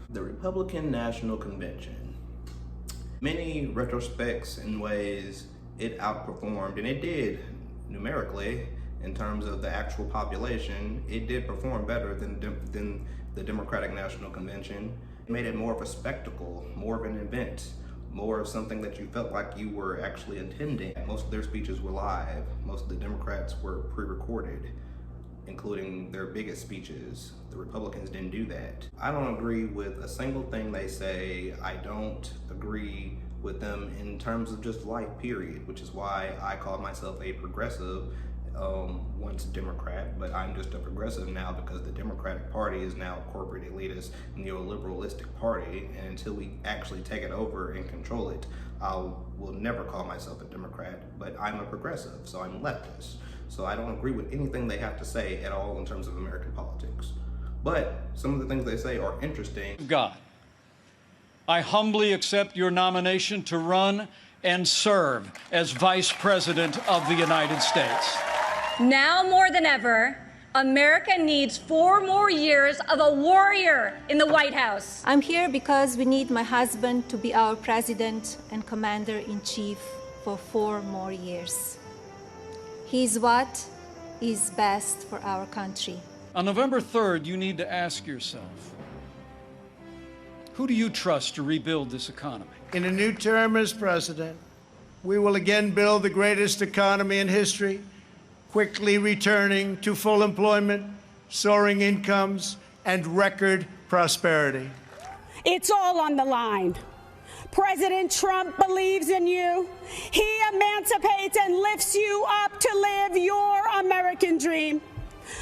The Republican National Convention. Many retrospects and ways it outperformed, and it did numerically in terms of the actual population. It did perform better than the Democratic National Convention. It made it more of a spectacle, more of an event, more of something that you felt like you were actually attending. Most of their speeches were live. Most of the Democrats were pre-recorded, including their biggest speeches. The Republicans didn't do that. I don't agree with a single thing they say. I don't agree with them in terms of just life, period, which is why I call myself a progressive, once Democrat, but I'm just a progressive now because the Democratic Party is now a corporate elitist, neoliberalistic party, and until we actually take it over and control it, I will never call myself a Democrat, but I'm a progressive, so I'm leftist. So I don't agree with anything they have to say at all in terms of American politics. But some of the things they say are interesting. God, I humbly accept your nomination to run and serve as Vice President of the United States. Now more than ever, America needs 4 more years of a warrior in the White House. I'm here because we need my husband to be our president and commander-in-chief for 4 more years. He's what is best for our country. On November 3rd, you need to ask yourself, who do you trust to rebuild this economy? In a new term as president, we will again build the greatest economy in history, quickly returning to full employment, soaring incomes, and record prosperity. It's all on the line. President Trump believes in you. He emancipates and lifts you up to live your American dream.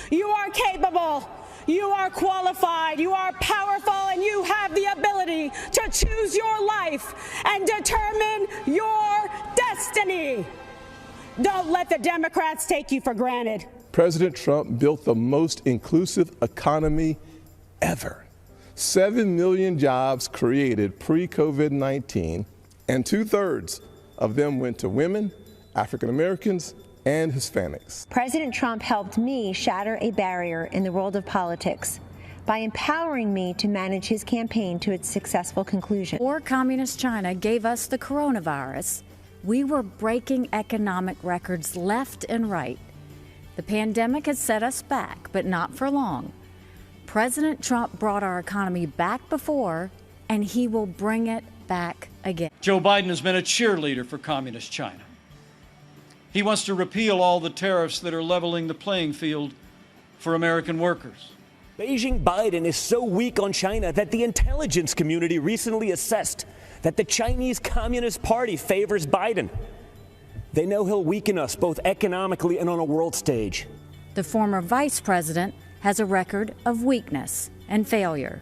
You are capable, you are qualified, you are powerful, and you have the ability to choose your life and determine your destiny. Don't let the Democrats take you for granted. President Trump built the most inclusive economy ever. 7 million jobs created pre-COVID-19, and 2/3 of them went to women, African Americans, and Hispanics. President Trump helped me shatter a barrier in the world of politics by empowering me to manage his campaign to its successful conclusion. Before Communist China gave us the coronavirus, we were breaking economic records left and right. The pandemic has set us back, but not for long. President Trump brought our economy back before, and he will bring it back again. Joe Biden has been a cheerleader for Communist China. He wants to repeal all the tariffs that are leveling the playing field for American workers. Beijing Biden is so weak on China that the intelligence community recently assessed that the Chinese Communist Party favors Biden. They know he'll weaken us both economically and on a world stage. The former vice president has a record of weakness and failure.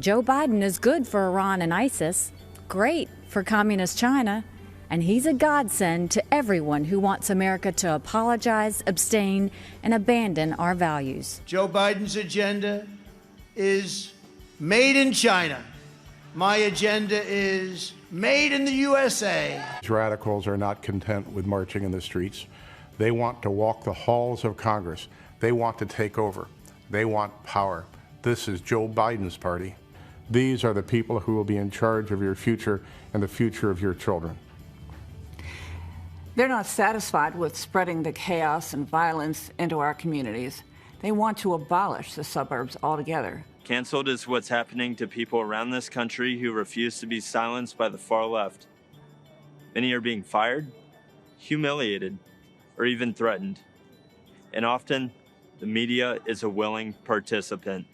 Joe Biden is good for Iran and ISIS, great for Communist China, and he's a godsend to everyone who wants America to apologize, abstain, and abandon our values. Joe Biden's agenda is made in China. My agenda is made in the USA. These radicals are not content with marching in the streets. They want to walk the halls of Congress. They want to take over. They want power. This is Joe Biden's party. These are the people who will be in charge of your future and the future of your children. They're not satisfied with spreading the chaos and violence into our communities. They want to abolish the suburbs altogether. Canceled is what's happening to people around this country who refuse to be silenced by the far left. Many are being fired, humiliated, or even threatened. And often, the media is a willing participant.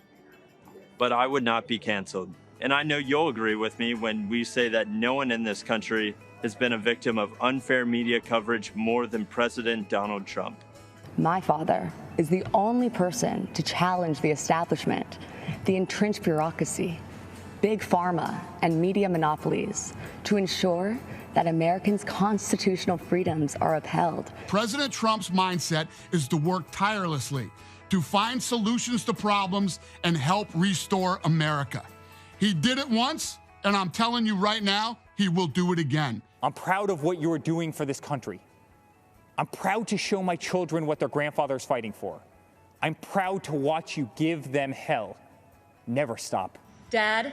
But I would not be canceled. And I know you'll agree with me when we say that no one in this country has been a victim of unfair media coverage more than President Donald Trump. My father is the only person to challenge the establishment, the entrenched bureaucracy, big pharma, and media monopolies to ensure that Americans' constitutional freedoms are upheld. President Trump's mindset is to work tirelessly to find solutions to problems and help restore America. He did it once, and I'm telling you right now, he will do it again. I'm proud of what you're doing for this country. I'm proud to show my children what their grandfather's fighting for. I'm proud to watch you give them hell. Never stop. Dad,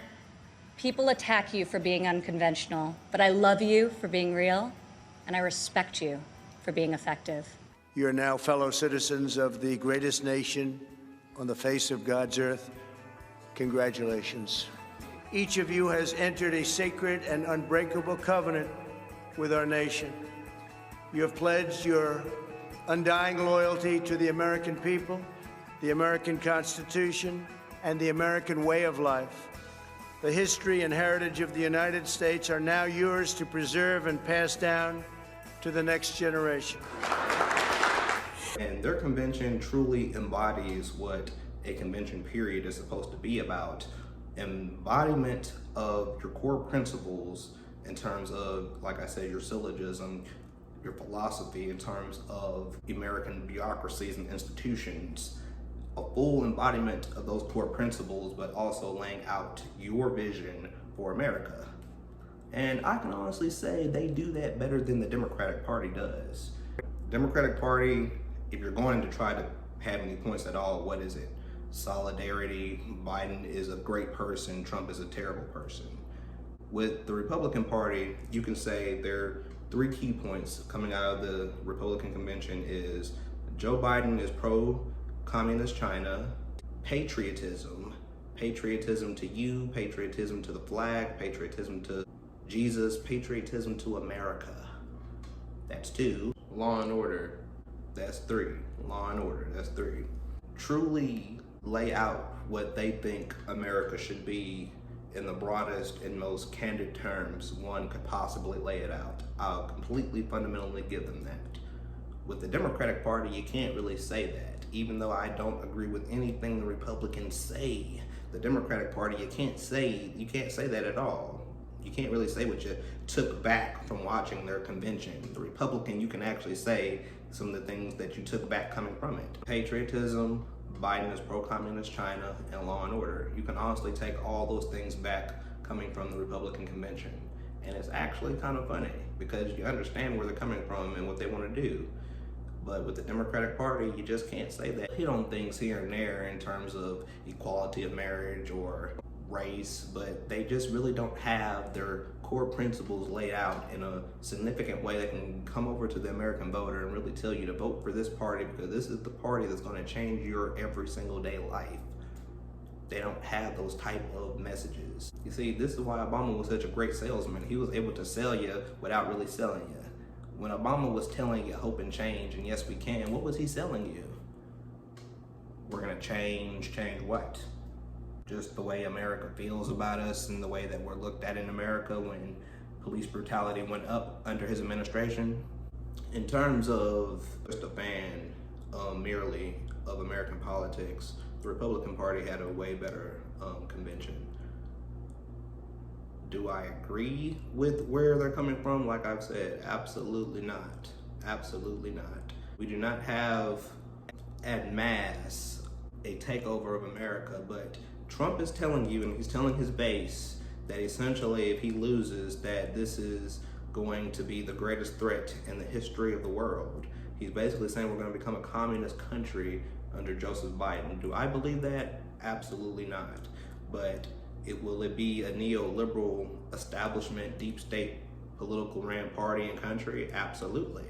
people attack you for being unconventional, but I love you for being real, and I respect you for being effective. You are now fellow citizens of the greatest nation on the face of God's earth. Congratulations. Each of you has entered a sacred and unbreakable covenant with our nation. You have pledged your undying loyalty to the American people, the American Constitution, and the American way of life. The history and heritage of the United States are now yours to preserve and pass down to the next generation. And their convention truly embodies what a convention period is supposed to be about. Embodiment of your core principles in terms of, like I said, your syllogism, your philosophy in terms of American bureaucracies and institutions, a full embodiment of those core principles, but also laying out your vision for America. And I can honestly say they do that better than the Democratic Party does. Democratic Party, if you're going to try to have any points at all, what is it? Solidarity, Biden is a great person, Trump is a terrible person. With the Republican Party, you can say there are 3 key points coming out of the Republican convention is Joe Biden is pro-communist China, patriotism to you, patriotism to the flag, patriotism to Jesus, patriotism to America. That's 2. Law and order, that's 3. Law and order, that's 3. Truly lay out what they think America should be in the broadest and most candid terms one could possibly lay it out. I'll completely fundamentally give them that. With the Democratic Party, you can't really say that. Even though I don't agree with anything the Republicans say, the Democratic Party, you can't say that at all. You can't really say what you took back from watching their convention. The Republican, you can actually say some of the things that you took back coming from it. Patriotism, Biden is pro-communist China, and law and order. You can honestly take all those things back coming from the Republican convention. And it's actually kind of funny because you understand where they're coming from and what they want to do. But with the Democratic Party, you just can't say that. Hit on things here and there in terms of equality of marriage or race, but they just really don't have their core principles laid out in a significant way that can come over to the American voter and really tell you to vote for this party because this is the party that's going to change your every single day life. They don't have those type of messages. You see, this is why Obama was such a great salesman. He was able to sell you without really selling you. When Obama was telling you hope and change and yes we can, what was he selling you? We're gonna change what? Just the way America feels about us and the way that we're looked at in America when police brutality went up under his administration. In terms of just a fan merely of American politics, the Republican Party had a way better convention. Do I agree with where they're coming from? Like I've said, absolutely not. Absolutely not. We do not have, en masse, a takeover of America, but Trump is telling you, and he's telling his base, that essentially if he loses, that this is going to be the greatest threat in the history of the world. He's basically saying we're going to become a communist country under Joseph Biden. Do I believe that? Absolutely not. But will it be a neoliberal establishment, deep state, political ran party and country? Absolutely.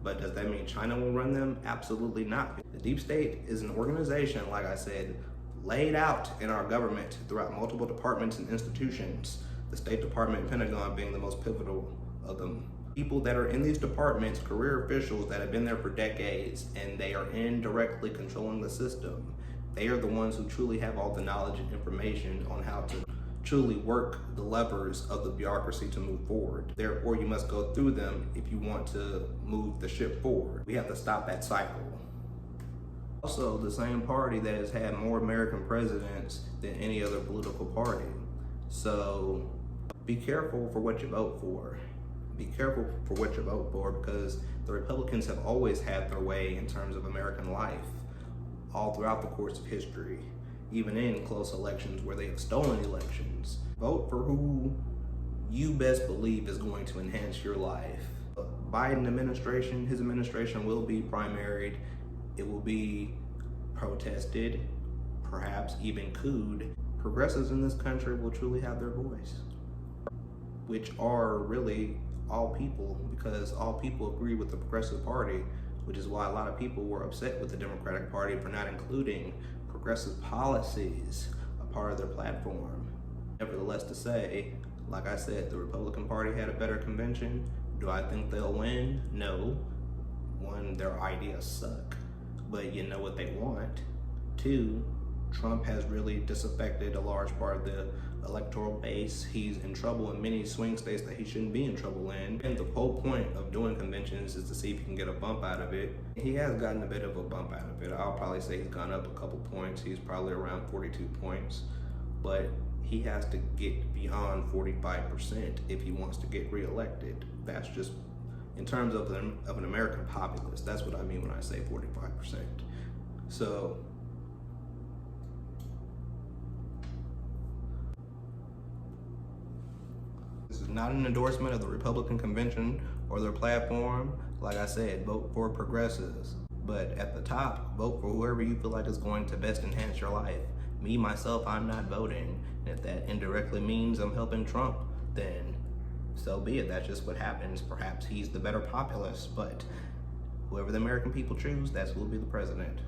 But does that mean China will run them? Absolutely not. The deep state is an organization, like I said, laid out in our government throughout multiple departments and institutions, the State Department and Pentagon being the most pivotal of them. People that are in these departments, career officials that have been there for decades, and they are indirectly controlling the system. They are the ones who truly have all the knowledge and information on how to truly work the levers of the bureaucracy to move forward. Therefore, you must go through them if you want to move the ship forward. We have to stop that cycle. Also, the same party that has had more American presidents than any other political party. So be careful for what you vote for. Be careful for what you vote for because the Republicans have always had their way in terms of American life all throughout the course of history, even in close elections where they have stolen elections. Vote for who you best believe is going to enhance your life. Biden administration, his administration will be primaried. It will be protested, perhaps even cooed. progressives in this country will truly have their voice, which are really all people, because all people agree with the Progressive Party, which is why a lot of people were upset with the Democratic Party for not including progressive policies a part of their platform. Nevertheless, to say, like I said, the Republican Party had a better convention. Do I think they'll win? No. One, their ideas suck, but you know what they want. Two, Trump has really disaffected a large part of the electoral base. He's in trouble in many swing states that he shouldn't be in trouble in. And the whole point of doing conventions is to see if he can get a bump out of it. He has gotten a bit of a bump out of it. I'll probably say he's gone up a couple points. He's probably around 42 points, but he has to get beyond 45% if he wants to get reelected. That's just, in terms of an American populace, that's what I mean when I say 45%. So, this is not an endorsement of the Republican convention or their platform. Like I said, vote for progressives. But at the top, vote for whoever you feel like is going to best enhance your life. Me, myself, I'm not voting. And if that indirectly means I'm helping Trump, then so be it. That's just what happens. Perhaps he's the better populist, but whoever the American people choose, that's who will be the president.